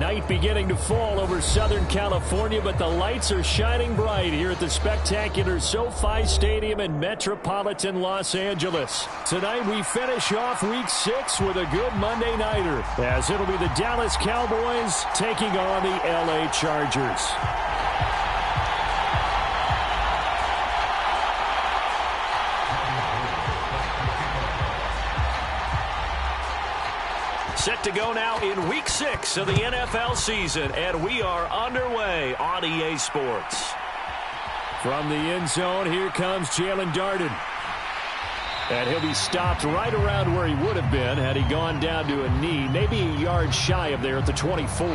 Night beginning to fall over Southern California, but the lights are shining bright here at the spectacular SoFi Stadium in metropolitan Los Angeles. Tonight we finish off Week 6 with a good Monday nighter, as it'll be the Dallas Cowboys taking on the LA Chargers. Set to go now in Week 6 of the NFL season, and we are underway on EA Sports. From the end zone, here comes Jalen Darden. And he'll be stopped right around where he would have been had he gone down to a knee, maybe a yard shy of there at the 24.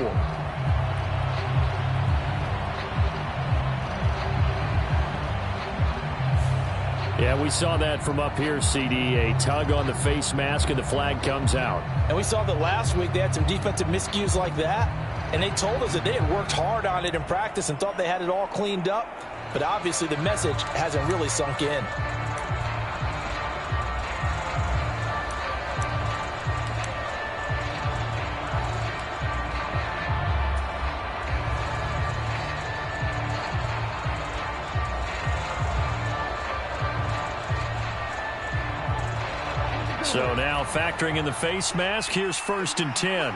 Yeah, we saw that from up here, CD. A tug on the face mask, and the flag comes out. And we saw that last week they had some defensive miscues like that, and they told us that they had worked hard on it in practice and thought they had it all cleaned up, but obviously the message hasn't really sunk in. So now factoring in the face mask, here's 1st and 10.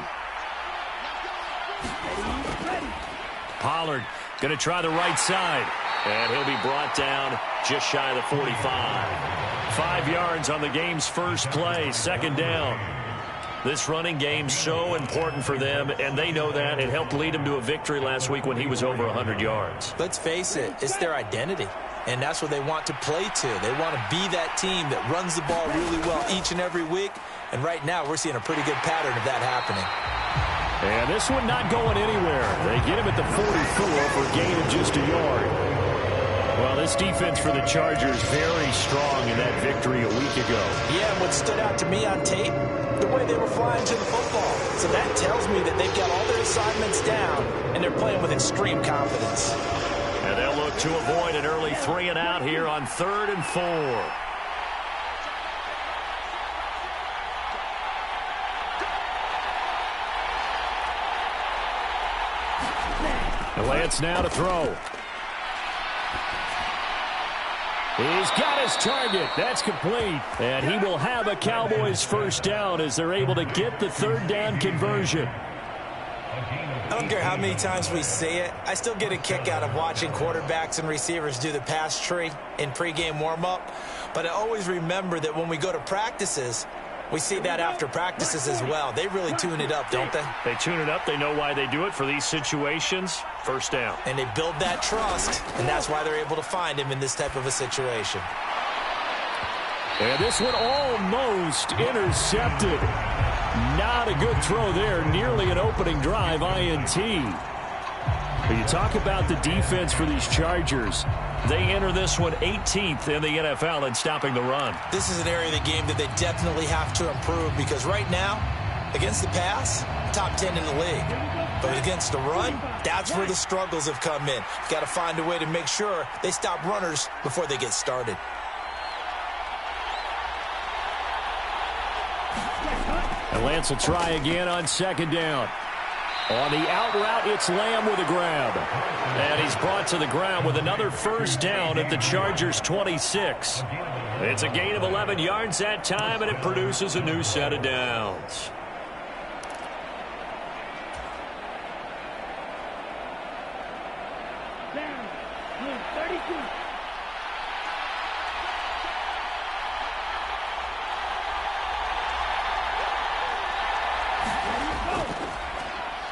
Pollard going to try the right side. And he'll be brought down just shy of the 45. 5 yards on the game's first play, 2nd down. This running game so important for them, and they know that. It helped lead them to a victory last week when he was over 100 yards. Let's face it, it's their identity. And that's what they want to play to. They want to be that team that runs the ball really well each and every week. And right now, we're seeing a pretty good pattern of that happening. And this one not going anywhere. They get him at the 44 for a gain of just a yard. Well, this defense for the Chargers very strong in that victory a week ago. Yeah, and what stood out to me on tape, the way they were flying to the football. So that tells me that they've got all their assignments down, and they're playing with extreme confidence. And they'll look to avoid an early 3 and out here on 3rd and 4. And Lance now to throw. He's got his target. That's complete. And he will have a Cowboys 1st down as they're able to get the 3rd down conversion. I don't care how many times we say it, I still get a kick out of watching quarterbacks and receivers do the pass tree in pregame warm-up. But I always remember that when we go to practices, we see that after practices as well. They really tune it up, don't they? They tune it up. They know why they do it for these situations. 1st down. And they build that trust, and that's why they're able to find him in this type of a situation. And this one almost intercepted. Not a good throw there. Nearly an opening drive INT. But you talk about the defense for these Chargers. They enter this one 18th in the NFL in stopping the run. This is an area of the game that they definitely have to improve because right now, against the pass, top 10 in the league. But against the run, that's where the struggles have come in. You've got to find a way to make sure they stop runners before they get started. And Lance will try again on 2nd down. On the out route, it's Lamb with a grab. And he's brought to the ground with another 1st down at the Chargers' 26. It's a gain of 11 yards that time, and it produces a new set of downs.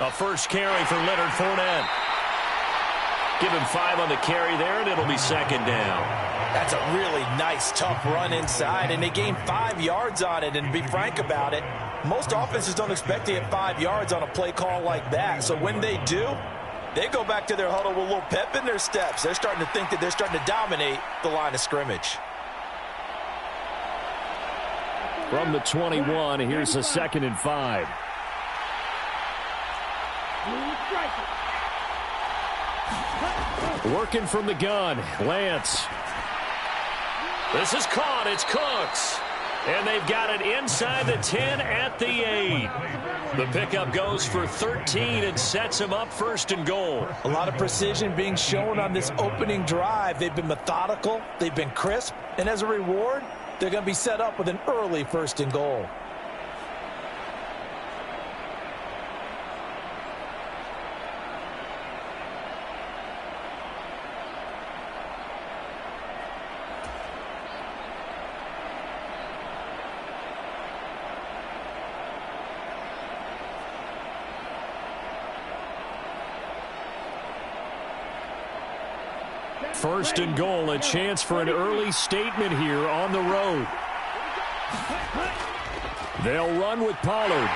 A first carry for Leonard Fournette. Give him 5 on the carry there, and it'll be 2nd down. That's a really nice, tough run inside, and they gained 5 yards on it. And to be frank about it, most offenses don't expect to get 5 yards on a play call like that. So when they do, they go back to their huddle with a little pep in their steps. They're starting to think that they're starting to dominate the line of scrimmage. From the 21, here's a 2nd and 5. Working from the gun, Lance. This is caught. It's Cooks. And they've got it inside the 10 at the 8. The pickup goes for 13 and sets them up first and goal. A lot of precision being shown on this opening drive. They've been methodical, they've been crisp, and as a reward, they're going to be set up with an early first and goal. First and goal, a chance for an early statement here on the road. They'll run with Pollard.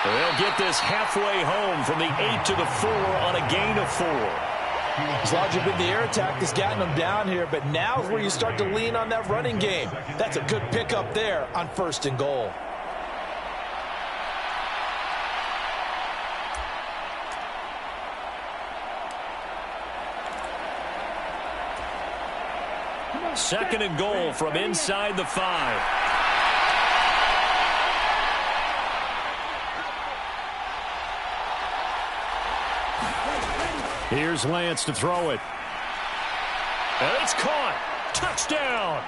They'll get this halfway home from the 8 to the 4 on a gain of 4. As long as you've been the air attack that's gotten them down here, but now is where you start to lean on that running game. That's a good pickup there on first and goal. Second and goal from inside the 5. Here's Lance to throw it. And it's caught. Touchdown.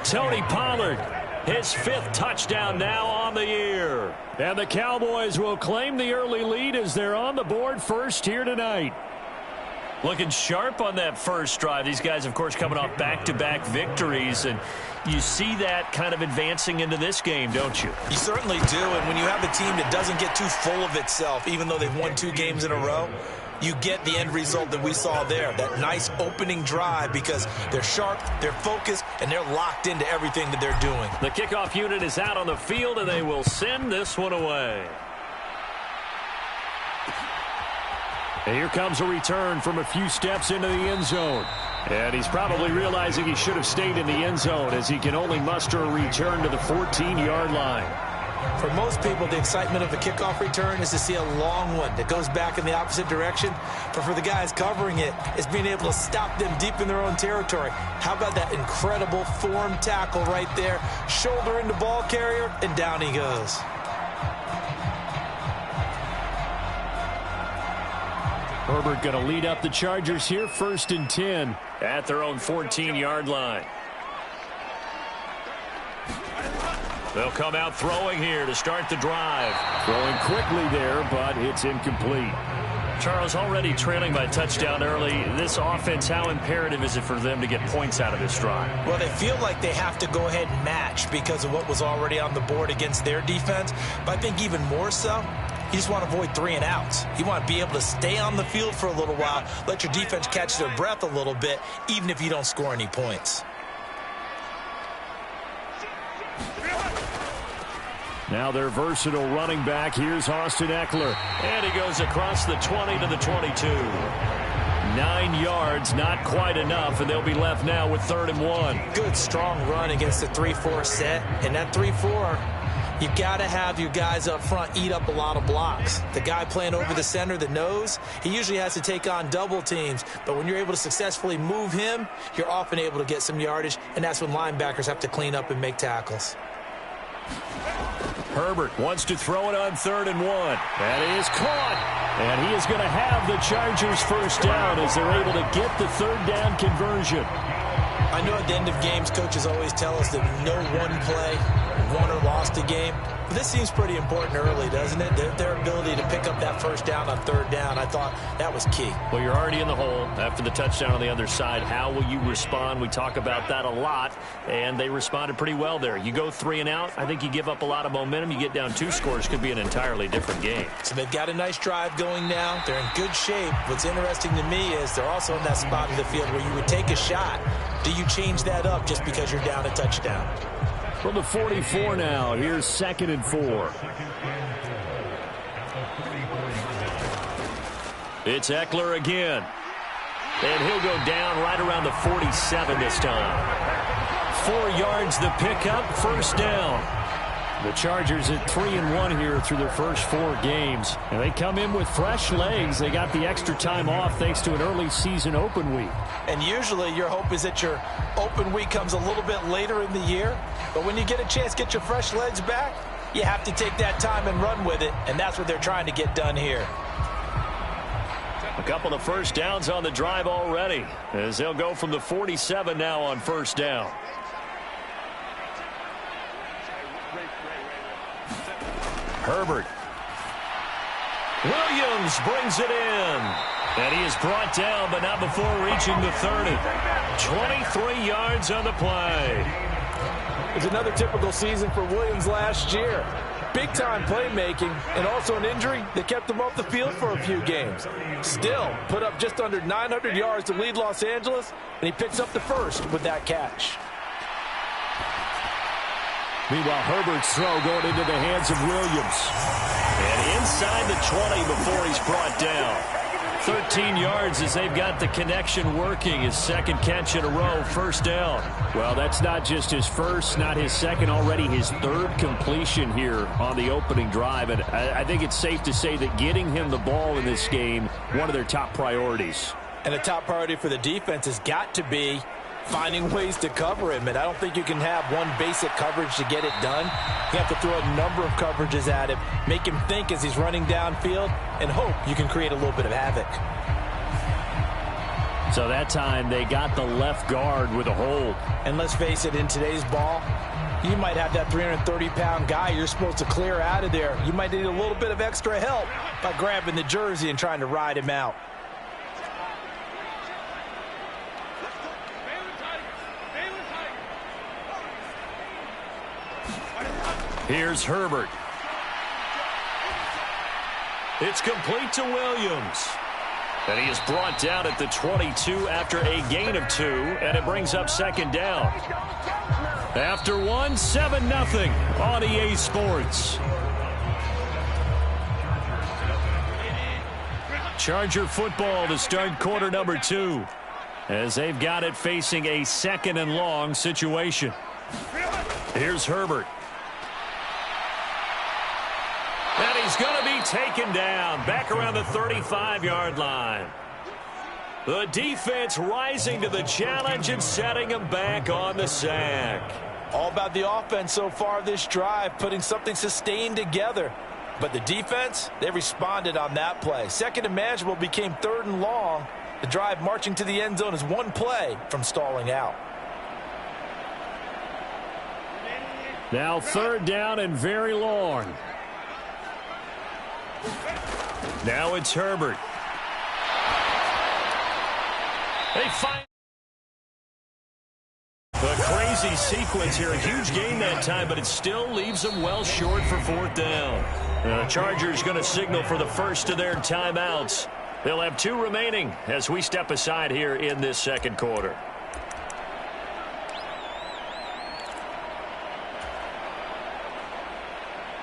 Tony Pollard, his 5th touchdown now on the year. And the Cowboys will claim the early lead as they're on the board first here tonight. Looking sharp on that first drive. These guys, of course, coming off back-to-back victories, and you see that kind of advancing into this game, don't you? You certainly do, and when you have a team that doesn't get too full of itself, even though they've won 2 games in a row, you get the end result that we saw there, that nice opening drive, because they're sharp, they're focused, and they're locked into everything that they're doing. The kickoff unit is out on the field, and they will send this one away. And here comes a return from a few steps into the end zone. And he's probably realizing he should have stayed in the end zone as he can only muster a return to the 14-yard line. For most people, the excitement of a kickoff return is to see a long one that goes back in the opposite direction. But for the guys covering it, it's being able to stop them deep in their own territory. How about that incredible form tackle right there? Shoulder into ball carrier, and down he goes. Herbert going to lead up the Chargers here, 1st and 10 at their own 14-yard line. They'll come out throwing here to start the drive. Throwing quickly there, but it's incomplete. Charles, already trailing by touchdown early. This offense, how imperative is it for them to get points out of this drive? Well, they feel like they have to go ahead and match because of what was already on the board against their defense. But I think even more so, you just want to avoid 3 and outs. You want to be able to stay on the field for a little while, let your defense catch their breath a little bit, even if you don't score any points. Now their versatile running back. Here's Austin Eckler. And he goes across the 20 to the 22. 9 yards, not quite enough, and they'll be left now with 3rd and 1. Good, strong run against the 3-4 set. And that 3-4, you've got to have your guys up front eat up a lot of blocks. The guy playing over the center, the nose, he usually has to take on double teams. But when you're able to successfully move him, you're often able to get some yardage, and that's when linebackers have to clean up and make tackles. Herbert wants to throw it on 3rd and 1. That is caught. And he is going to have the Chargers first down as they're able to get the 3rd down conversion. I know at the end of games, coaches always tell us that no one play won or lost a game. But this seems pretty important early, doesn't it? Their ability to pick up that first down on 3rd down, I thought that was key. Well, you're already in the hole after the touchdown on the other side. How will you respond? We talk about that a lot, and they responded pretty well there. You go 3 and out, I think you give up a lot of momentum. You get down 2 scores, could be an entirely different game. So they've got a nice drive going now. They're in good shape. What's interesting to me is they're also in that spot of the field where you would take a shot. Do you change that up just because you're down a touchdown? From the 44 now, here's 2nd and 4. It's Eckler again. And he'll go down right around the 47 this time. 4 yards the pickup, first down. The Chargers at 3-1 here through their first 4 games. And they come in with fresh legs. They got the extra time off thanks to an early season open week. And usually your hope is that your open week comes a little bit later in the year. But when you get a chance to get your fresh legs back, you have to take that time and run with it. And that's what they're trying to get done here. A couple of first downs on the drive already, as they'll go from the 47 now on first down. Herbert. Williams brings it in. And he is brought down, but not before reaching the 30. 23 yards on the play. It's another typical season for Williams last year. Big-time playmaking and also an injury that kept him off the field for a few games. Still put up just under 900 yards to lead Los Angeles, and he picks up the first with that catch. Meanwhile, Herbert's throw going into the hands of Williams. And inside the 20 before he's brought down. 13 yards as they've got the connection working. His second catch in a row, first down. Well, that's not just his first, not his second, already his third completion here on the opening drive. And I think it's safe to say that getting him the ball in this game, one of their top priorities. And the top priority for the defense has got to be finding ways to cover him. And I don't think you can have one basic coverage to get it done. You have to throw a number of coverages at him, make him think as he's running downfield, and hope you can create a little bit of havoc. So that time they got the left guard with a hold. And let's face it, in today's ball, you might have that 330-pound guy you're supposed to clear out of there. You might need a little bit of extra help by grabbing the jersey and trying to ride him out. Here's Herbert. It's complete to Williams. And he is brought down at the 22 after a gain of 2, and it brings up second down. After 1, 7-0 on EA Sports. Charger football to start quarter number 2, as they've got it facing a second and long situation. Here's Herbert. And he's going to be taken down back around the 35-yard line. The defense rising to the challenge and setting him back on the sack. All about the offense so far this drive, putting something sustained together. But the defense, they responded on that play. Second and manageable became third and long. The drive marching to the end zone is one play from stalling out. Now third down and very long. Now it's Herbert. They find the crazy sequence here. A huge gain that time, but it still leaves them well short for fourth down. The Chargers going to signal for the first of their timeouts. They'll have 2 remaining as we step aside here in this second quarter.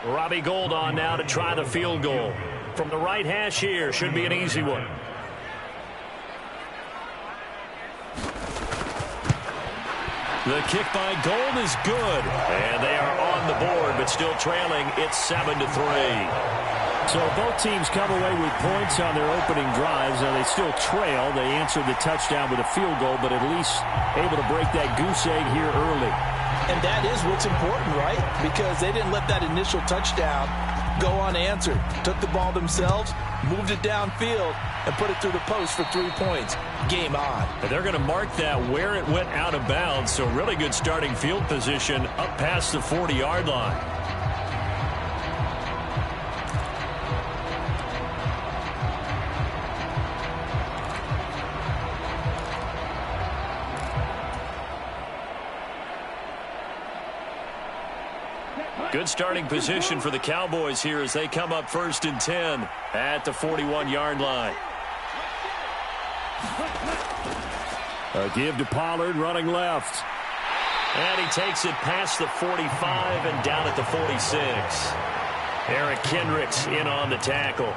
Robbie Gould on now to try the field goal. From the right hash here, should be an easy one. The kick by Gould is good. And they are on the board, but still trailing. It's 7-3. So both teams come away with points on their opening drives. Now they still trail. They answered the touchdown with a field goal, but at least able to break that goose egg here early. And that is what's important, right? Because they didn't let that initial touchdown go unanswered. Took the ball themselves, moved it downfield, and put it through the post for 3 points. Game on. And they're going to mark that where it went out of bounds. So really good starting field position up past the 40-yard line. Good starting position for the Cowboys here as they come up 1st and 10 at the 41-yard line. A give to Pollard running left. And he takes it past the 45 and down at the 46. Eric Kendricks in on the tackle.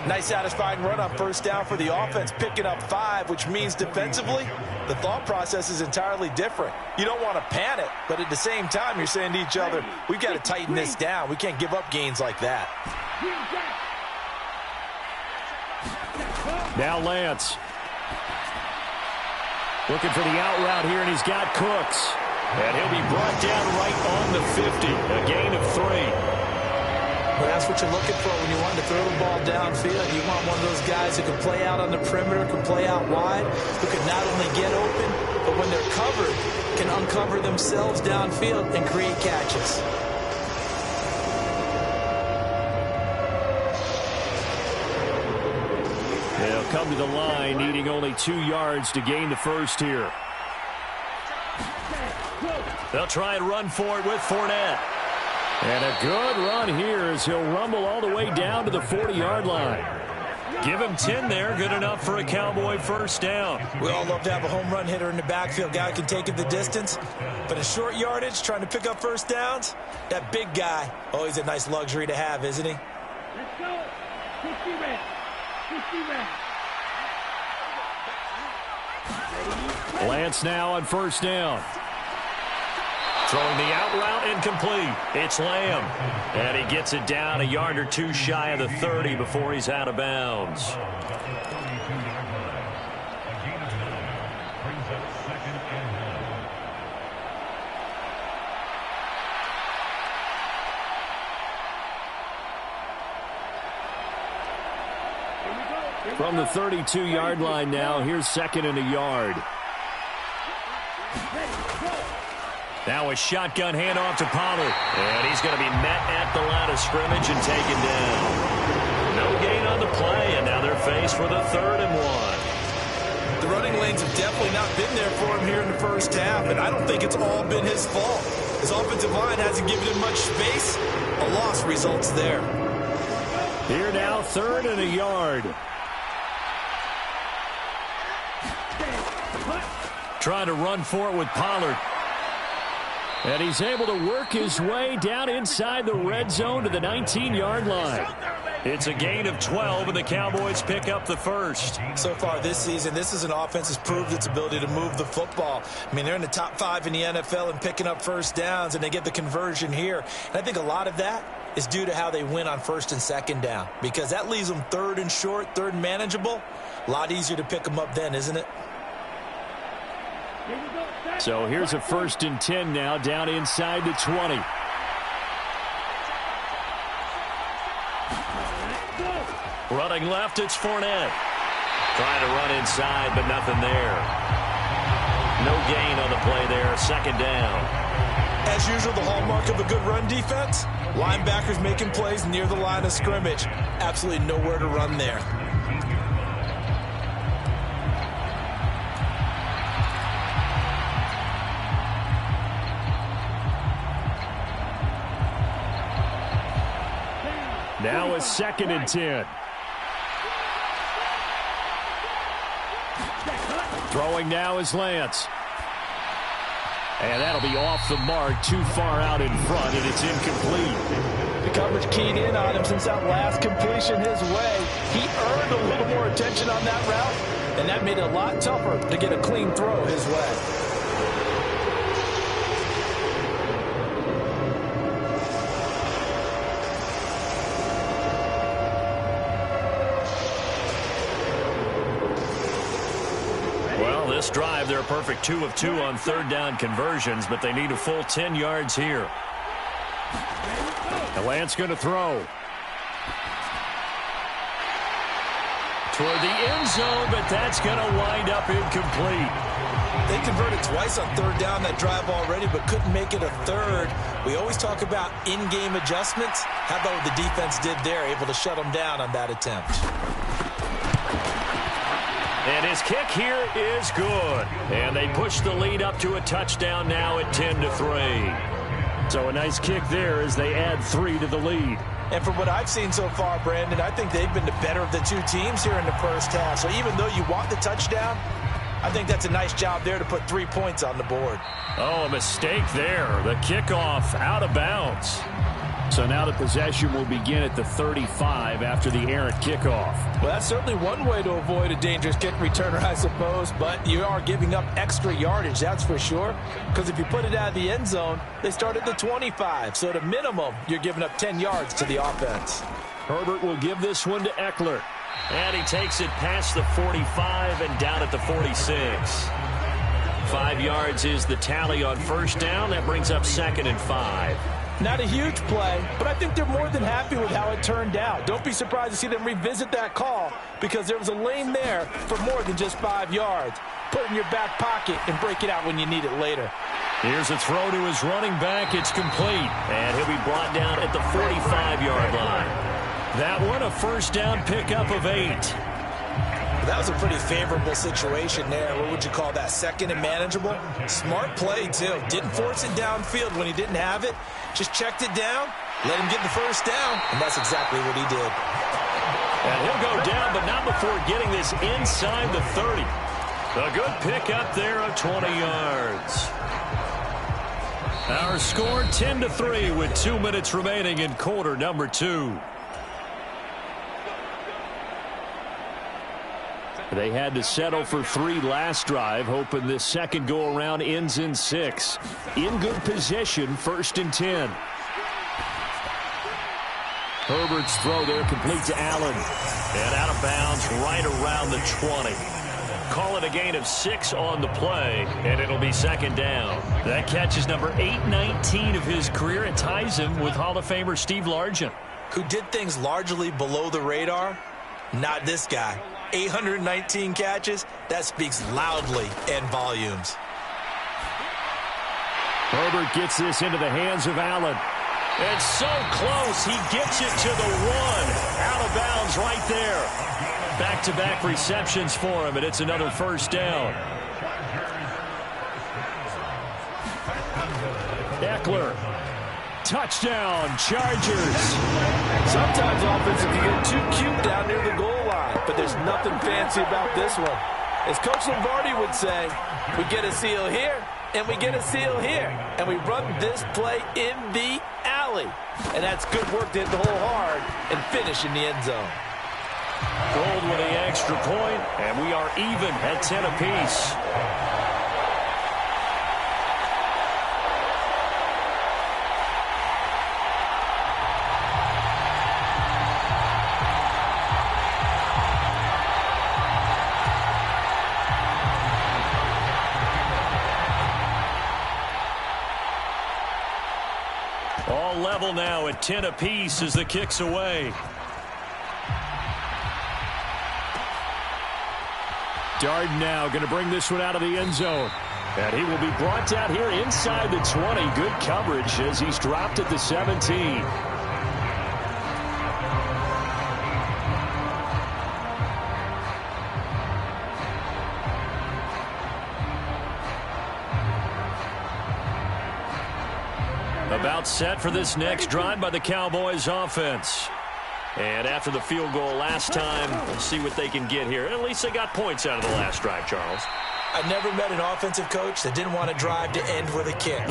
Nice satisfying run on first down for the offense, picking up 5, which means defensively, the thought process is entirely different. You don't want to panic, but at the same time, you're saying to each other, we've got to tighten this down. We can't give up gains like that. Now Lance. Looking for the out route here, and he's got Cooks. And he'll be brought down right on the 50. A gain of 3. Well, that's what you're looking for when you want to throw the ball downfield. You want one of those guys who can play out on the perimeter, can play out wide, who can not only get open, but when they're covered, can uncover themselves downfield and create catches. They'll come to the line, needing only 2 yards to gain the first here. They'll try and run for it with Fournette. And a good run here as he'll rumble all the way down to the 40-yard line. Give him 10 there, good enough for a Cowboy first down. We all love to have a home run hitter in the backfield, guy who can take it the distance. But in short yardage, trying to pick up first downs, that big guy, always a nice luxury to have, isn't he? Let's go. 50 red. 50 red. Lance now on first down. Throwing the out route incomplete. It's Lamb. And he gets it down a yard or 2 shy of the 30 before he's out of bounds. From the 32-yard line now, here's 2nd and a yard. Now a shotgun handoff to Pollard. And he's going to be met at the line of scrimmage and taken down. No gain on the play, and now they're faced with a 3rd and 1. The running lanes have definitely not been there for him here in the first half, and I don't think it's all been his fault. His offensive line hasn't given him much space. A loss results there. Here now, 3rd and a yard. Trying to run for it with Pollard. And he's able to work his way down inside the red zone to the 19-yard line. It's a gain of 12, and the Cowboys pick up the first. So far this season, this is an offense that's proved its ability to move the football. I mean, they're in the top 5 in the NFL and picking up first downs, and they get the conversion here. And I think a lot of that is due to how they win on 1st and 2nd down, because that leaves them 3rd and short, 3rd and manageable. A lot easier to pick them up then, isn't it? So here's a 1st and 10 now, down inside the 20. Running left, it's Fournette. Trying to run inside, but nothing there. No gain on the play there, 2nd down. As usual, the hallmark of a good run defense, linebackers making plays near the line of scrimmage. Absolutely nowhere to run there. Now a 2nd and 10. Throwing now is Lance. And that'll be off the mark, too far out in front, and it's incomplete. The coverage keyed in on him since that last completion his way. He earned a little more attention on that route, and that made it a lot tougher to get a clean throw his way. This drive, they're a perfect 2 of 2 on 3rd down conversions, but they need a full 10 yards here. The Lance going to throw. Toward the end zone, but that's going to wind up incomplete. They converted twice on 3rd down that drive already, but couldn't make it a 3rd. We always talk about in-game adjustments. How about what the defense did there, able to shut them down on that attempt. And his kick here is good. And they push the lead up to a touchdown now at 10-3. So a nice kick there as they add 3 to the lead. And from what I've seen so far, Brandon, I think they've been the better of the 2 teams here in the first half. So even though you want the touchdown, I think that's a nice job there to put 3 points on the board. Oh, a mistake there. The kickoff out of bounds. So now the possession will begin at the 35 after the errant kickoff. Well, that's certainly one way to avoid a dangerous kick returner, I suppose, but you are giving up extra yardage, that's for sure, because if you put it out of the end zone, they start at the 25, so at a minimum, you're giving up 10 yards to the offense. Herbert will give this one to Eckler, and he takes it past the 45 and down at the 46. 5 yards is the tally on first down. That brings up 2nd and 5. Not a huge play, but I think they're more than happy with how it turned out. Don't be surprised to see them revisit that call because there was a lane there for more than just 5 yards. Put it in your back pocket and break it out when you need it later. Here's a throw to his running back. It's complete, and he'll be brought down at the 45-yard line. That one, a first down pickup of 8. That was a pretty favorable situation there. What would you call that? Second and manageable? Smart play, too. Didn't force it downfield when he didn't have it. Just checked it down, let him get the first down, and that's exactly what he did. And he'll go down, but not before getting this inside the 30. A good pickup there of 20 yards. Our score 10-3 with 2 minutes remaining in quarter number 2. They had to settle for 3 last drive, hoping this second go-around ends in 6. In good position, 1st and 10. Herbert's throw there complete to Allen. And out of bounds right around the 20. Call it a gain of 6 on the play, and it'll be 2nd down. That catch is number 819 of his career. It ties him with Hall of Famer Steve Largent. Who did things largely below the radar? Not this guy. 819 catches, that speaks loudly in volumes. Herbert gets this into the hands of Allen. And so close, he gets it to the 1. Out of bounds right there. Back-to-back receptions for him, and it's another first down. Eckler. Touchdown, Chargers. Sometimes offenses can get too cute down near the goal line, but there's nothing fancy about this one. As Coach Lombardi would say, we get a seal here, and we get a seal here, and we run this play in the alley. And that's good work to hit the hole hard and finish in the end zone. Gold with the extra point, and we are even at 10 apiece. All level now at 10 apiece as the kick's away. Darden now going to bring this one out of the end zone. And he will be brought down here inside the 20. Good coverage as he's dropped at the 17. About set for this next drive by the Cowboys offense. And after the field goal last time, we'll see what they can get here. At least they got points out of the last drive, Charles. I've never met an offensive coach that didn't want to drive to end with a kick.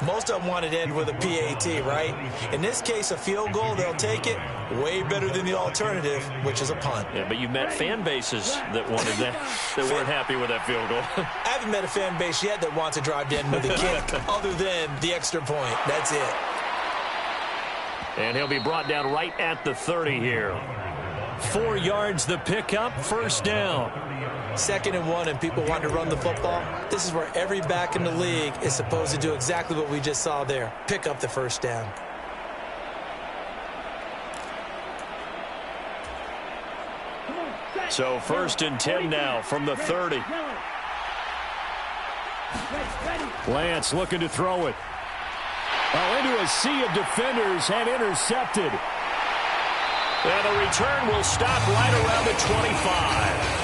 Most of them wanted to end with a PAT, right? In this case, a field goal, they'll take it. Way better than the alternative, which is a punt. Yeah, but you've met fan bases that wanted that, that weren't happy with that field goal. I haven't met a fan base yet that wants to drive to end with a kick other than the extra point. That's it. And he'll be brought down right at the 30 here. 4 yards the pickup, first down. 2nd and 1, and people want to run the football. This is where every back in the league is supposed to do exactly what we just saw there. Pick up the first down. So 1st and 10 now from the 30. Lance looking to throw it. Oh, into a sea of defenders and intercepted. And the return will stop right around the 25.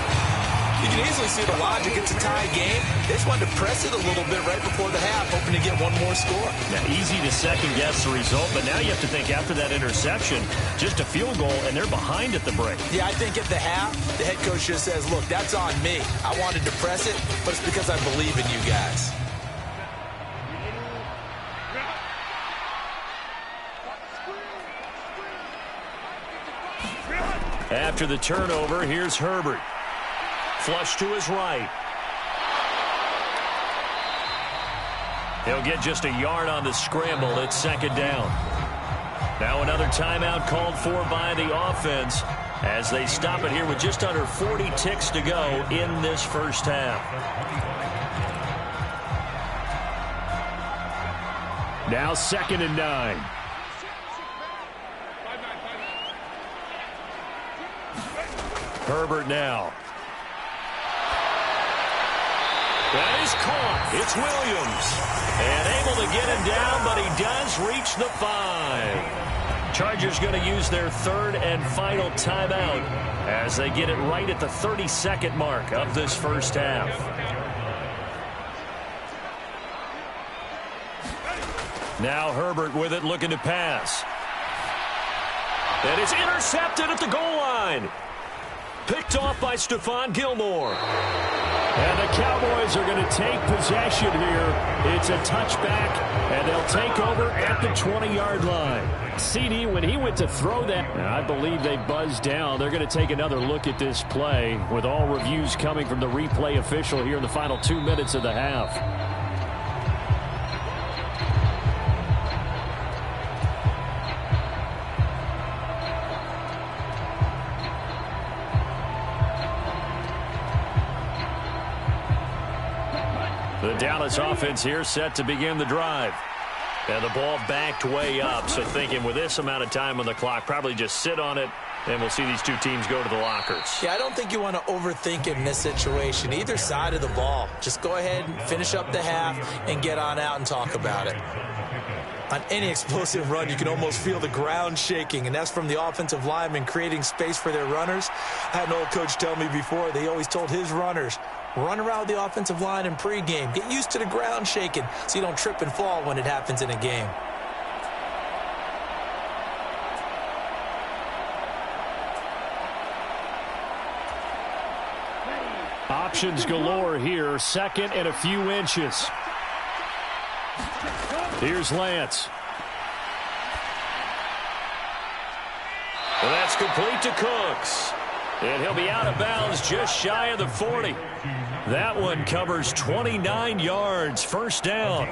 You can easily see the logic. It's a tie game. They just wanted to press it a little bit right before the half, hoping to get one more score. Now, easy to second-guess the result, but now you have to think after that interception, just a field goal, and they're behind at the break. Yeah, I think at the half, the head coach just says, look, that's on me. I wanted to press it, but it's because I believe in you guys. After the turnover, here's Herbert. Flush to his right. He'll get just a yard on the scramble. It's second down. Now another timeout called for by the offense as they stop it here with just under 40 ticks to go in this first half. Now 2nd and 9. Herbert now. That is caught. It's Williams. And able to get him down, but he does reach the 5. Chargers going to use their 3rd and final timeout as they get it right at the 30-second mark of this first half. Now Herbert with it, looking to pass. And it's intercepted at the goal line. Picked off by Stephon Gilmore. And the Cowboys are going to take possession here. It's a touchback, and they'll take over at the 20-yard line. CD, when he went to throw that, I believe they buzzed down. They're going to take another look at this play with all reviews coming from the replay official here in the final 2 minutes of the half. The Dallas offense here set to begin the drive. And the ball backed way up, so thinking with this amount of time on the clock, probably just sit on it, and we'll see these two teams go to the lockers. Yeah, I don't think you want to overthink it in this situation. Either side of the ball. Just go ahead and finish up the half and get on out and talk about it. On any explosive run, you can almost feel the ground shaking, and that's from the offensive linemen creating space for their runners. I had an old coach tell me before, they always told his runners, run around the offensive line in pregame. Get used to the ground shaking so you don't trip and fall when it happens in a game. Options galore here. 2nd and a few inches. Here's Lance. Well, that's complete to Cooks. And he'll be out of bounds just shy of the 40. That one covers 29 yards. First down.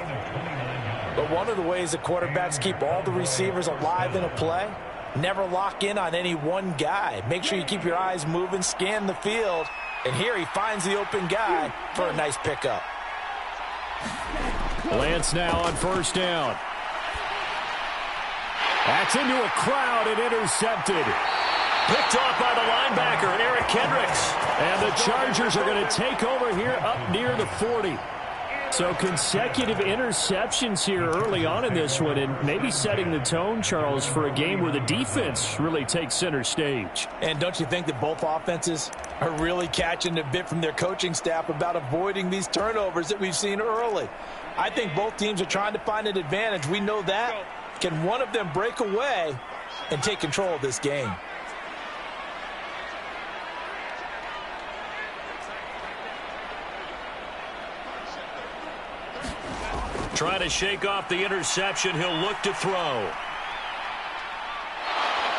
But one of the ways the quarterbacks keep all the receivers alive in a play, never lock in on any one guy. Make sure you keep your eyes moving, scan the field. And here he finds the open guy for a nice pickup. Lance now on first down. That's into a crowd and intercepted. Picked off by the linebacker, Eric Kendricks. And the Chargers are going to take over here up near the 40. So consecutive interceptions here early on in this one, and maybe setting the tone, Charles, for a game where the defense really takes center stage. And don't you think that both offenses are really catching a bit from their coaching staff about avoiding these turnovers that we've seen early? I think both teams are trying to find an advantage. We know that. Can one of them break away and take control of this game? Trying to shake off the interception. He'll look to throw.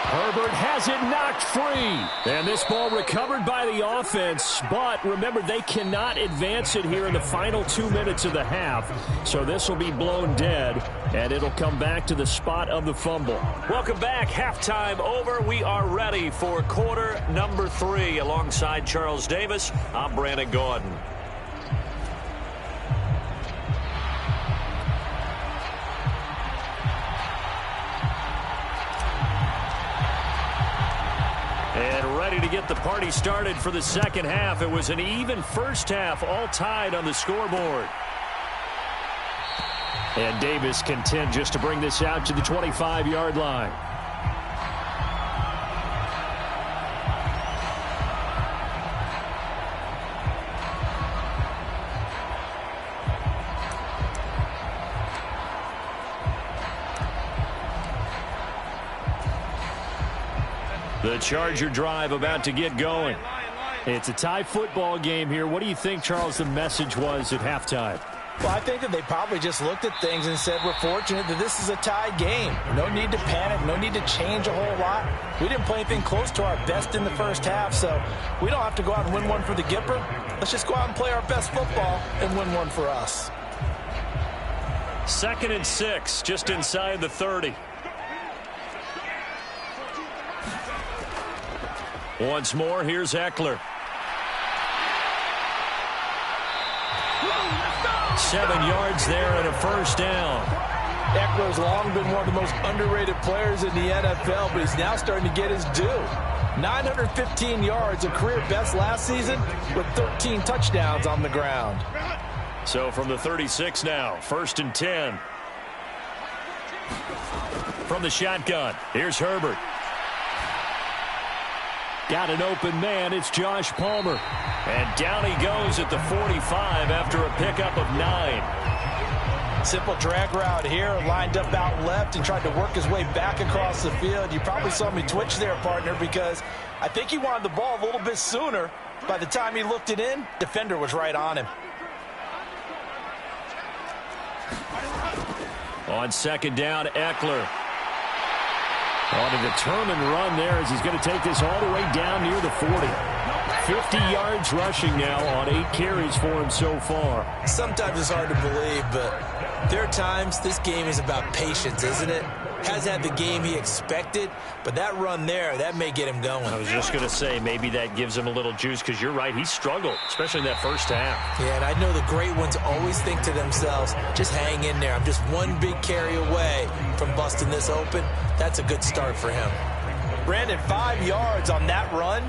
Herbert has it knocked free. And this ball recovered by the offense. But remember, they cannot advance it here in the final 2 minutes of the half. So this will be blown dead. And it'll come back to the spot of the fumble. Welcome back. Halftime over. We are ready for quarter number 3. Alongside Charles Davis, I'm Brandon Gordon. And ready to get the party started for the second half. It was an even first half, all tied on the scoreboard. And Davis content just to bring this out to the 25-yard line. The Charger drive about to get going. It's a tie football game here. What do you think, Charles, the message was at halftime? Well, I think that they probably just looked at things and said, we're fortunate that this is a tied game. No need to panic, no need to change a whole lot. We didn't play anything close to our best in the first half, so we don't have to go out and win one for the Gipper. Let's just go out and play our best football and win one for us. 2nd and 6, just inside the 30. Once more, here's Eckler. 7 yards there and a first down. Eckler's long been one of the most underrated players in the NFL, but he's now starting to get his due. 915 yards, a career best last season, with 13 touchdowns on the ground. So from the 36 now, 1st and 10. From the shotgun, here's Herbert. Got an open man, it's Josh Palmer. And down he goes at the 45 after a pickup of 9. Simple drag route here, lined up out left and tried to work his way back across the field. You probably saw me twitch there, partner, because I think he wanted the ball a little bit sooner. By the time he looked it in, defender was right on him. On 2nd down, Eckler. On a determined run there as he's going to take this all the way down near the 40. 50 yards rushing now on 8 carries for him so far. Sometimes it's hard to believe, but there are times this game is about patience, isn't it? Has had the game he expected, but that run there, that may get him going. I was just going to say, maybe that gives him a little juice, because you're right, he struggled, especially in that first half. Yeah, and I know the great ones always think to themselves, just hang in there. I'm just one big carry away from busting this open. That's a good start for him. Brandon, 5 yards on that run.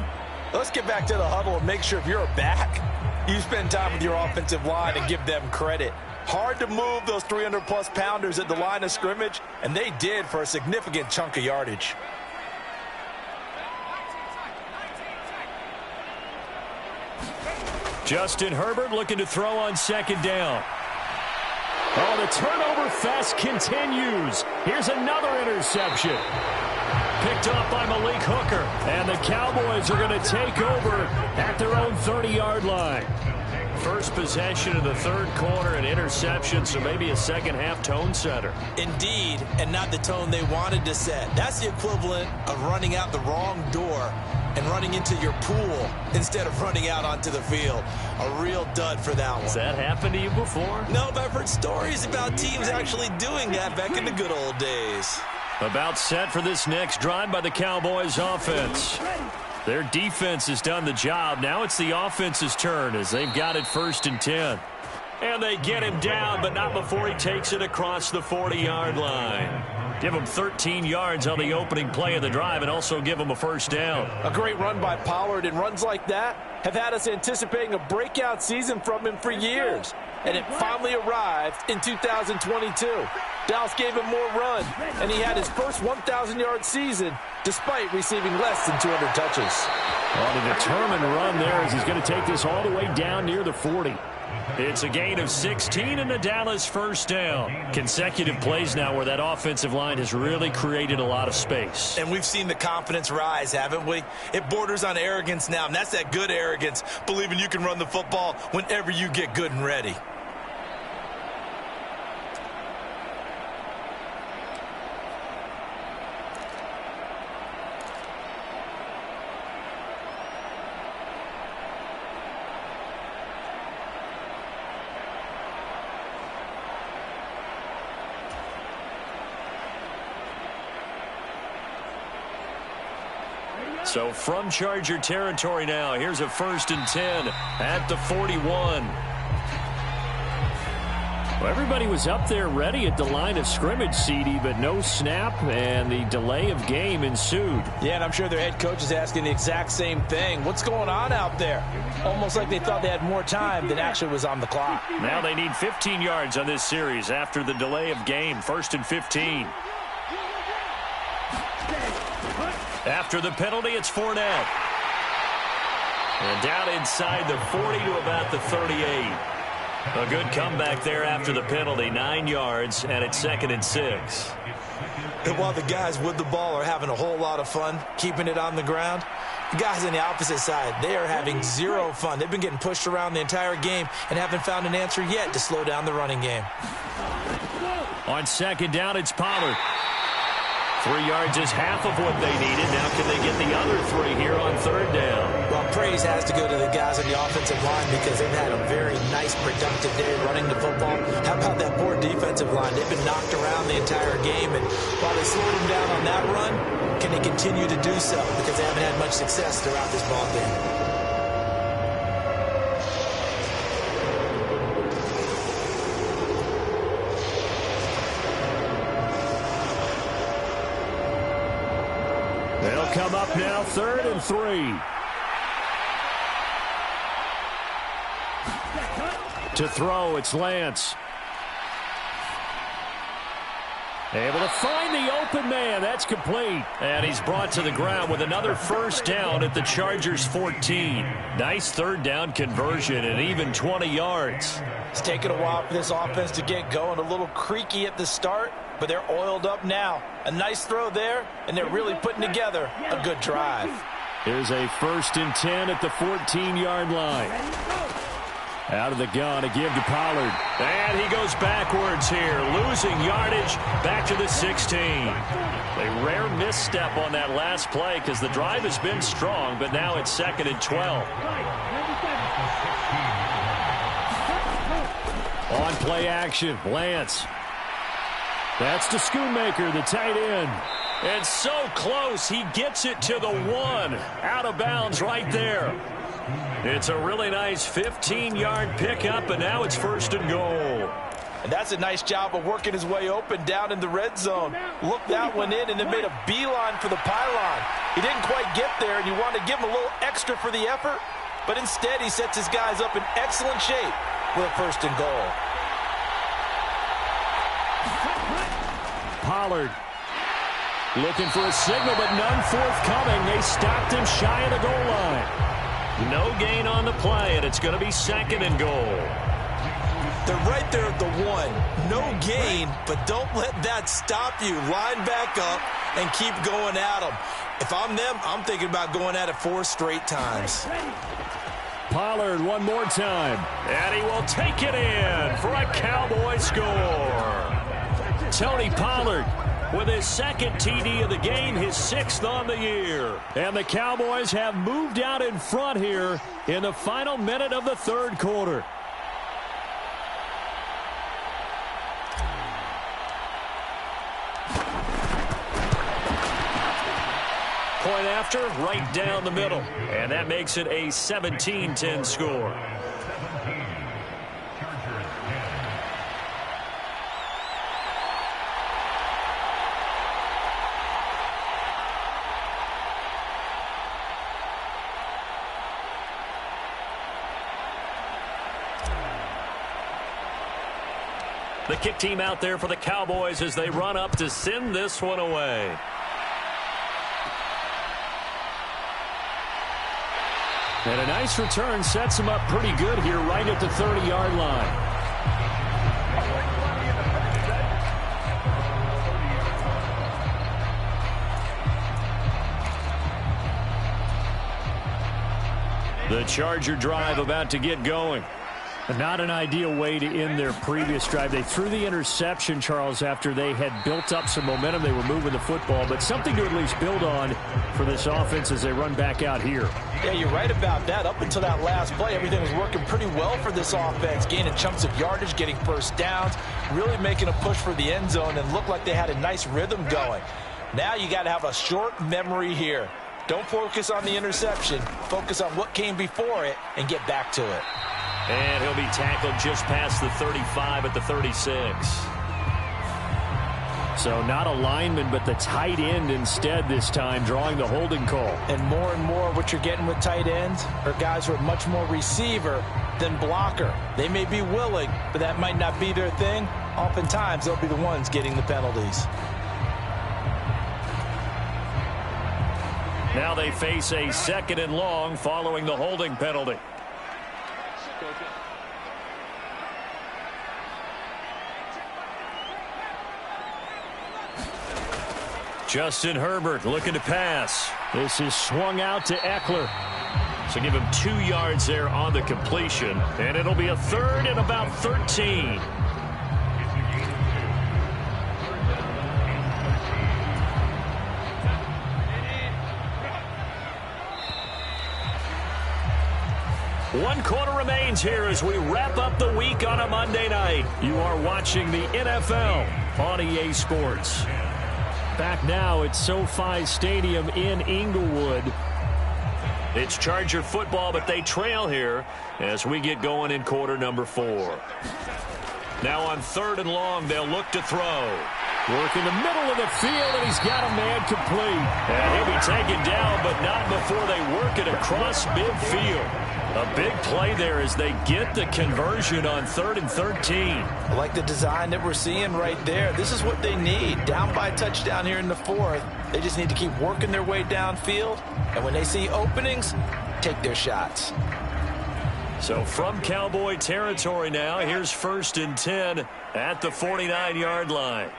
Let's get back to the huddle and make sure if you're a back, you spend time with your offensive line and give them credit. Hard to move those 300-plus pounders at the line of scrimmage, and they did for a significant chunk of yardage. Justin Herbert looking to throw on 2nd down. Oh, the turnover fest continues. Here's another interception. Picked off by Malik Hooker, and the Cowboys are going to take over at their own 30-yard line. First possession of the 3rd quarter, an interception, so maybe a second-half tone setter. Indeed, and not the tone they wanted to set. That's the equivalent of running out the wrong door and running into your pool instead of running out onto the field. A real dud for that one. Has that happened to you before? No, but I've heard stories about teams actually doing that back in the good old days. About set for this next drive by the Cowboys offense. Their defense has done the job. Now it's the offense's turn as they've got it 1st and 10. And they get him down, but not before he takes it across the 40-yard line. Give him 13 yards on the opening play of the drive and also give him a first down. A great run by Pollard, and runs like that have had us anticipating a breakout season from him for years. And it finally arrived in 2022. Dallas gave him more run, and he had his first 1,000-yard season despite receiving less than 200 touches. On a determined run there as he's going to take this all the way down near the 40. It's a gain of 16 and a Dallas first down. Consecutive plays now where that offensive line has really created a lot of space. And we've seen the confidence rise, haven't we? It borders on arrogance now, and that's that good arrogance, believing you can run the football whenever you get good and ready. So from Charger territory now, here's a 1st and 10 at the 41. Well, everybody was up there ready at the line of scrimmage, CD, but no snap, and the delay of game ensued. Yeah, and I'm sure their head coach is asking the exact same thing. What's going on out there? Almost like they thought they had more time than actually was on the clock. Now they need 15 yards on this series after the delay of game. 1st and 15. After the penalty, it's Fournette. And down inside the 40 to about the 38. A good comeback there after the penalty. 9 yards, and it's 2nd and 6. And while the guys with the ball are having a whole lot of fun keeping it on the ground, The guys on the opposite side, they are having zero fun. They've been getting pushed around the entire game and haven't found an answer yet to slow down the running game. On second down, it's Pollard. 3 yards is half of what they needed. Now can they get the other 3 here on third down? Well, praise has to go to the guys on the offensive line because they've had a very nice, productive day running the football. How about that poor defensive line? They've been knocked around the entire game, and while they slowed them down on that run, can they continue to do so? Because they haven't had much success throughout this ball game. They'll come up now, 3rd and 3. To throw, it's Lance. Able to find the open man. That's complete. And he's brought to the ground with another first down at the Chargers' 14. Nice third down conversion and even 20 yards. It's taken a while for this offense to get going. A little creaky at the start, but they're oiled up now. A nice throw there, and they're really putting together a good drive. Here's a 1st and 10 at the 14-yard line. Out of the gun to give to Pollard. And he goes backwards here, losing yardage back to the 16. A rare misstep on that last play because the drive has been strong, but now it's 2nd and 12. On play action, Lance. That's to Schoonmaker, the tight end. And so close, he gets it to the 1. Out of bounds right there. It's a really nice 15-yard pickup, and now it's 1st and goal. And that's a nice job of working his way open down in the red zone. Looked that one in and then made a beeline for the pylon. He didn't quite get there, and you want to give him a little extra for the effort, but instead he sets his guys up in excellent shape with a 1st and goal. Pollard looking for a signal, but none forthcoming. They stopped him shy of the goal line. No gain on the play, and it's going to be 2nd and goal. They're right there at the 1. No gain, but don't let that stop you. Line back up and keep going at them. If I'm them, I'm thinking about going at it 4 straight times. Pollard one more time, and he will take it in for a Cowboy score. Tony Pollard with his 2nd TD of the game, his 6th on the year. And the Cowboys have moved out in front here in the final minute of the 3rd quarter. Point after, right down the middle. And that makes it a 17-10 score. The kick team out there for the Cowboys as they run up to send this one away. And a nice return sets them up pretty good here right at the 30-yard line. The Charger drive about to get going. Not an ideal way to end their previous drive. They threw the interception, Charles, after they had built up some momentum. They were moving the football, but something to at least build on for this offense as they run back out here. Yeah, you're right about that. Up until that last play, everything was working pretty well for this offense, gaining chunks of yardage, getting first downs, really making a push for the end zone, and looked like they had a nice rhythm going. Now you got to have a short memory here. Don't focus on the interception. Focus on what came before it and get back to it. And he'll be tackled just past the 35 at the 36. So not a lineman, but the tight end instead this time, drawing the holding call. And more what you're getting with tight ends are guys who are much more receiver than blocker. They may be willing, but that might not be their thing. Oftentimes, they'll be the ones getting the penalties. Now they face a 2nd and long following the holding penalty. Justin Herbert looking to pass. This is swung out to Eckler. So give him 2 yards there on the completion. And it'll be a third and about 13. One quarter remains here as we wrap up the week on a Monday night. You are watching the NFL on EA Sports. Back now at SoFi Stadium in Inglewood. It's Charger football, but they trail here as we get going in quarter number 4. Now on 3rd and long, they'll look to throw. Work in the middle of the field, and he's got a man complete. And he'll be taken down, but not before they work it across midfield. A big play there as they get the conversion on 3rd and 13. I like the design that we're seeing right there. This is what they need. Down by a touchdown here in the 4th. They just need to keep working their way downfield. And when they see openings, take their shots. So from Cowboy territory now, here's 1st and 10 at the 49-yard line.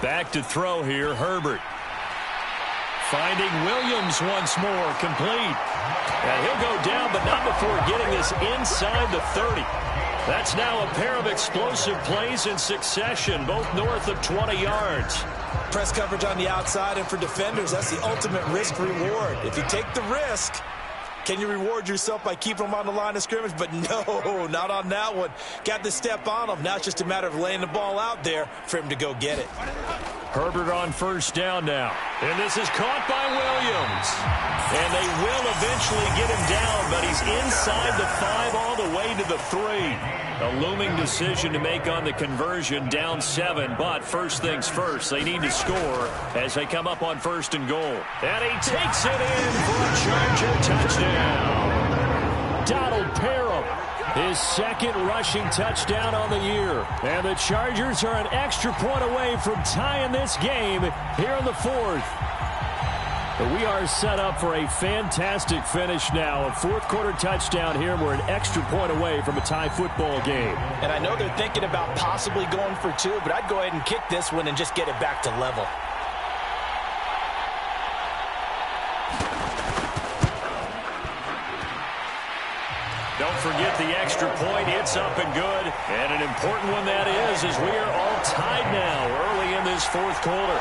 Back to throw here, Herbert. Finding Williams once more, complete. And he'll go down, but not before getting this inside the 30. That's now a pair of explosive plays in succession, both north of 20 yards. Press coverage on the outside, and for defenders, that's the ultimate risk-reward. If you take the risk, can you reward yourself by keeping them on the line of scrimmage? But no, not on that one. Got the step on them. Now it's just a matter of laying the ball out there for him to go get it. Herbert on 1st down now. And this is caught by Williams. And they will eventually get him down, but he's inside the 5 all the way to the 3. A looming decision to make on the conversion, down 7. But first things first, they need to score as they come up on 1st and goal. And he takes it in for a Charger touchdown. Donald Parham, his 2nd rushing touchdown on the year. And the Chargers are an extra point away from tying this game here in the 4th. But we are set up for a fantastic finish now. A 4th quarter touchdown here. We're an extra point away from a tie football game. And I know they're thinking about possibly going for 2, but I'd go ahead and kick this one and just get it back to level. Don't forget the extra point. It's up and good. And an important one that is, as we are all tied now early in this 4th quarter.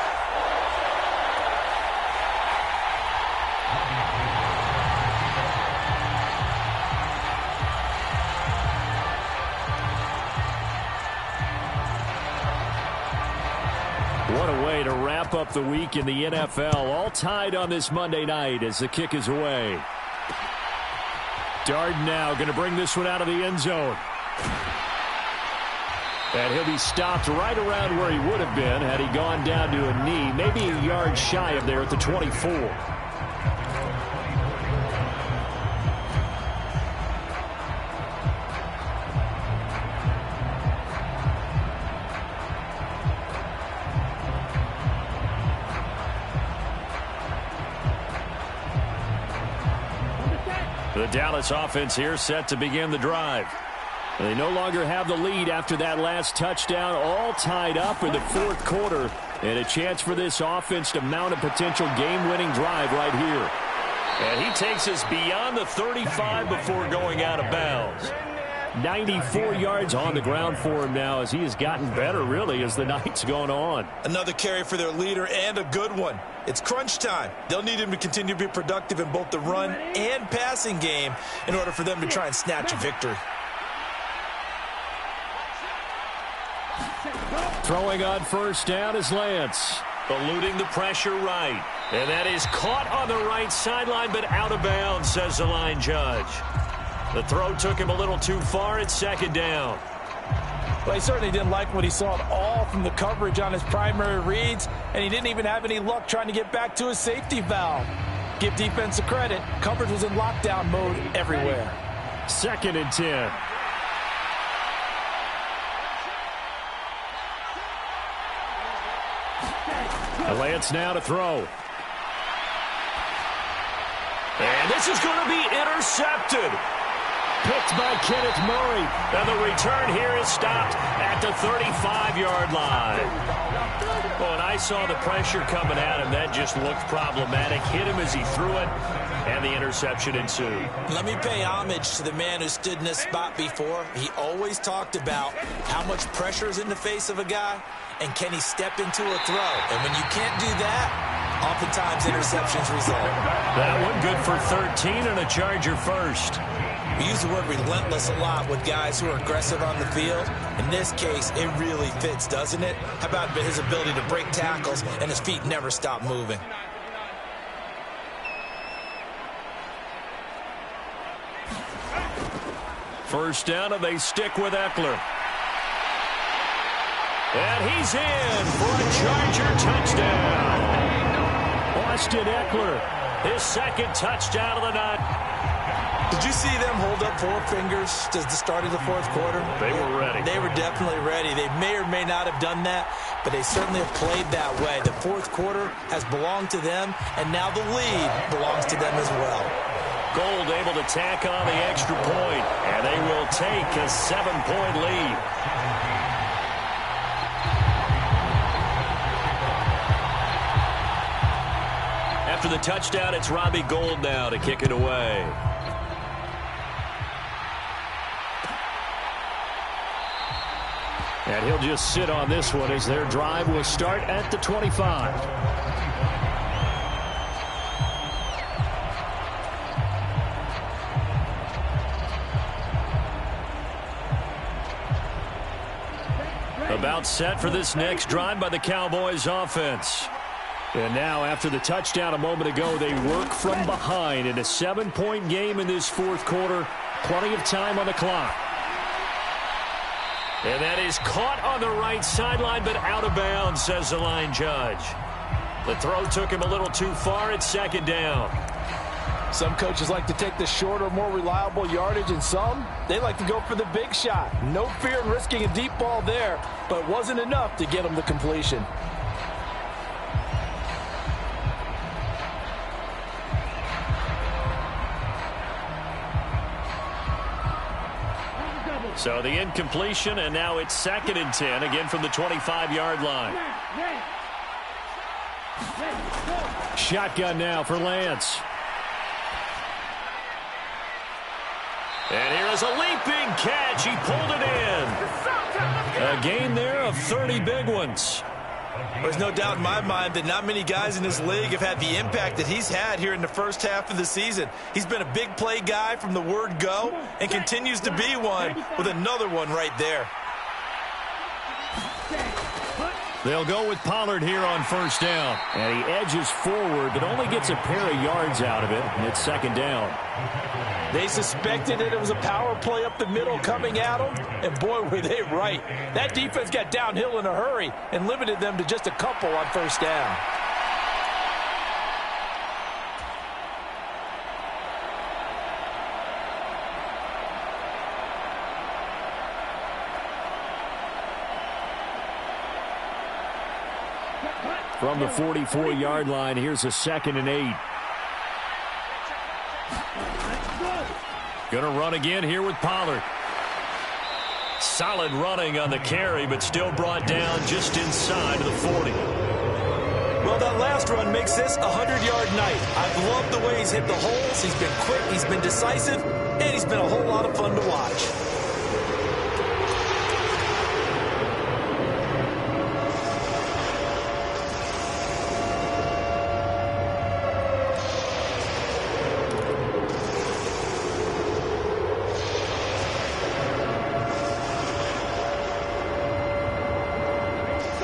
What a way to wrap up the week in the NFL. All tied on this Monday night as the kick is away. Darden now going to bring this one out of the end zone. And he'll be stopped right around where he would have been had he gone down to a knee, maybe a yard shy of there at the 24. The Dallas offense here set to begin the drive. They no longer have the lead after that last touchdown, all tied up in the 4th quarter, and a chance for this offense to mount a potential game-winning drive right here. And he takes us beyond the 35 before going out of bounds. 94 yards on the ground for him now as he has gotten better, really, as the night's gone on. Another carry for their leader and a good one. It's crunch time. They'll need him to continue to be productive in both the run and passing game in order for them to try and snatch a victory. Throwing on 1st down is Lance. Eluding the pressure right. And that is caught on the right sideline, but out of bounds, says the line judge. The throw took him a little too far. It's 2nd down. Well, he certainly didn't like what he saw at all from the coverage on his primary reads, and he didn't even have any luck trying to get back to his safety valve. Give defense a credit. Coverage was in lockdown mode everywhere. 2nd and 10. Lance now to throw. And this is going to be intercepted. Picked by Kenneth Murray. And the return here is stopped at the 35-yard line. Well, when I saw the pressure coming at him, that just looked problematic. Hit him as he threw it, and the interception ensued. Let me pay homage to the man who stood in this spot before. He always talked about how much pressure is in the face of a guy, and can he step into a throw. And when you can't do that, oftentimes interceptions result. That one good for 13 and a Charger first. We use the word relentless a lot with guys who are aggressive on the field. In this case, it really fits, doesn't it? How about his ability to break tackles and his feet never stop moving? First down, and they stick with Eckler. And he's in for a Charger touchdown. Austin Eckler, his second touchdown of the night. Did you see them hold up 4 fingers at the start of the fourth quarter? They were ready. They were definitely ready. They may or may not have done that, but they certainly have played that way. The fourth quarter has belonged to them, and now the lead belongs to them as well. Gold able to tack on the extra point, and they will take a 7-point lead. After the touchdown, it's Robbie Gould now to kick it away. And he'll just sit on this one as their drive will start at the 25. About set for this next drive by the Cowboys offense. And now, after the touchdown a moment ago, they work from behind in a 7-point game in this fourth quarter. Plenty of time on the clock. And that is caught on the right sideline, but out of bounds, says the line judge. The throw took him a little too far. It's second down. Some coaches like to take the shorter, more reliable yardage, and some, they like to go for the big shot. No fear in risking a deep ball there, but it wasn't enough to get them the completion. So the incompletion, and now it's 2nd and 10, again from the 25-yard line. Shotgun now for Lance. And here is a leaping catch. He pulled it in. A gain there of 30 big ones. There's no doubt in my mind that not many guys in this league have had the impact that he's had here in the first half of the season. He's been a big play guy from the word go and continues to be one with another one right there. They'll go with Pollard here on first down. And he edges forward, but only gets a pair of yards out of it, and it's second down. They suspected that it was a power play up the middle coming at them, and boy, were they right. That defense got downhill in a hurry and limited them to just a couple on first down. From the 44-yard line, here's a 2nd and 8. Gonna run again here with Pollard. Solid running on the carry, but still brought down just inside of the 40. Well, that last run makes this a 100-yard night. I've loved the way he's hit the holes. He's been quick, he's been decisive, and he's been a whole lot of fun to watch.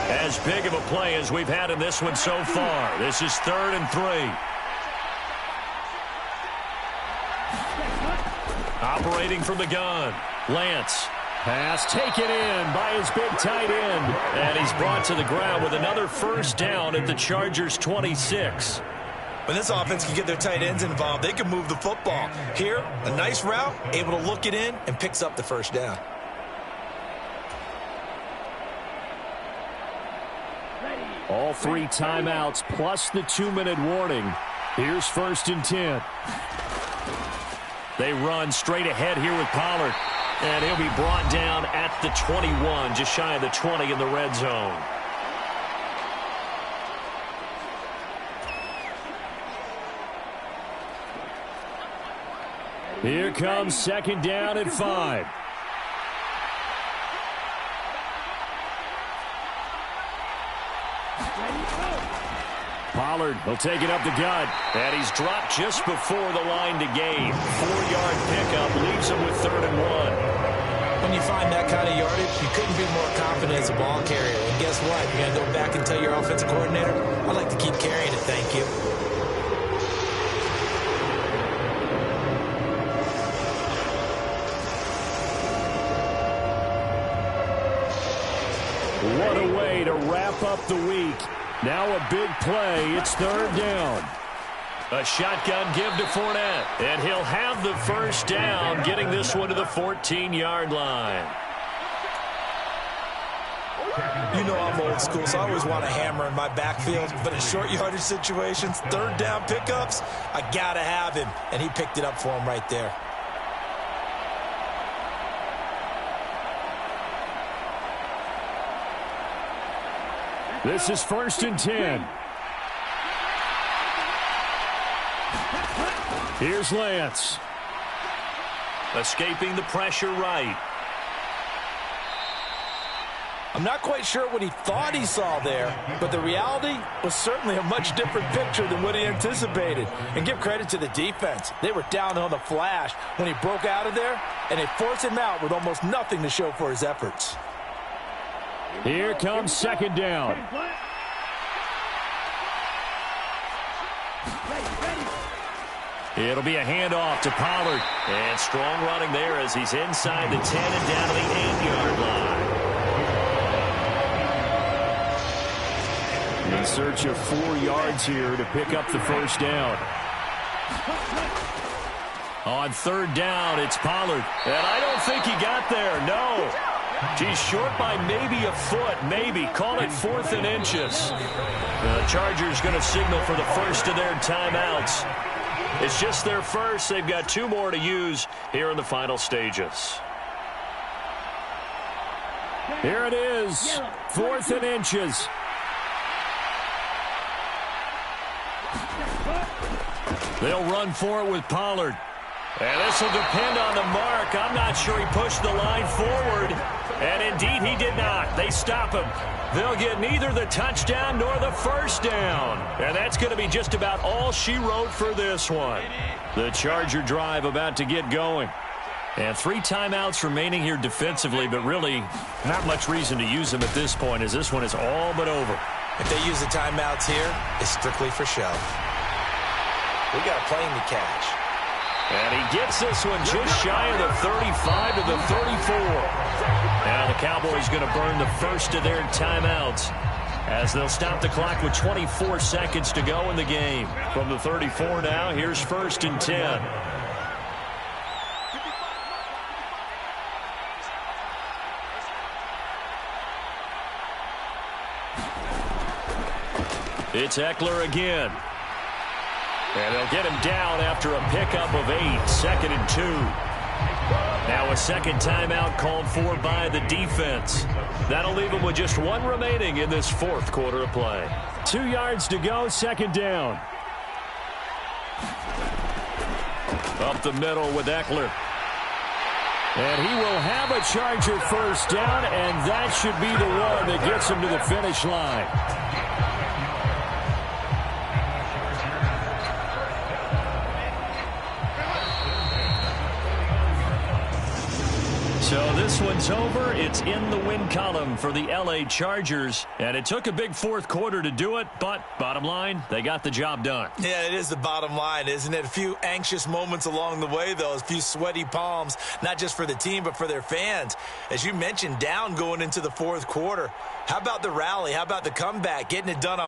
As big of a play as we've had in this one so far. This is 3rd and 3. Operating from the gun. Lance. Pass taken in by his big tight end. And he's brought to the ground with another first down at the Chargers' 26. When this offense can get their tight ends involved, they can move the football. Here, a nice route, able to look it in, and picks up the first down. All 3 timeouts plus the 2-minute warning. Here's 1st and 10. They run straight ahead here with Pollard. And he'll be brought down at the 21, just shy of the 20 in the red zone. Here comes second down at 5. Pollard will take it up the gut. And he's dropped just before the line to gain. 4-yard pickup leaves him with 3rd and 1. When you find that kind of yardage, you couldn't be more confident as a ball carrier. And guess what? You're going to go back and tell your offensive coordinator, I'd like to keep carrying it, thank you. What a way to wrap up the week. Now a big play. It's 3rd down. A shotgun give to Fournette. And he'll have the first down, getting this one to the 14-yard line. You know I'm old school, so I always want a hammer in my backfield. But in short yardage situations, 3rd down pickups, I got to have him. And he picked it up for him right there. This is 1st and 10. Here's Lance. Escaping the pressure right. I'm not quite sure what he thought he saw there, but the reality was certainly a much different picture than what he anticipated. And give credit to the defense. They were down on the flash when he broke out of there, and they forced him out with almost nothing to show for his efforts. Here comes second down. It'll be a handoff to Pollard. And strong running there as he's inside the 10 and down to the 8-yard line. In search of 4 yards here to pick up the first down. On 3rd down, it's Pollard. And I don't think he got there, no. He's short by maybe a foot, maybe. Call it 4th and inches. The Chargers going to signal for the first of their timeouts. It's just their first. They've got 2 more to use here in the final stages. Here it is, 4th and inches. They'll run for it with Pollard. And this will depend on the mark. I'm not sure he pushed the line forward. And indeed he did not. They stop him. They'll get neither the touchdown nor the first down. And that's going to be just about all she wrote for this one. The Charger drive about to get going. And 3 timeouts remaining here defensively, but really not much reason to use them at this point as this one is all but over. If they use the timeouts here, it's strictly for show. We got a plane to catch. And he gets this one just shy of the 35 to the 34. Now the Cowboys going to burn the first of their timeouts as they'll stop the clock with 24 seconds to go in the game. From the 34 now, here's 1st and 10. It's Eckler again. And they'll get him down after a pickup of 8, 2nd and 2. Now a second timeout called for by the defense. That'll leave them with just 1 remaining in this 4th quarter of play. 2 yards to go, 2nd down. Up the middle with Eckler. And he will have a Charger first down, and that should be the one that gets him to the finish line. So this one's over. It's in the win column for the L.A. Chargers. And it took a big 4th quarter to do it, but bottom line, they got the job done. Yeah, it is the bottom line, isn't it? A few anxious moments along the way, though. A few sweaty palms, not just for the team, but for their fans. As you mentioned, down going into the 4th quarter. How about the rally? How about the comeback? Getting it done on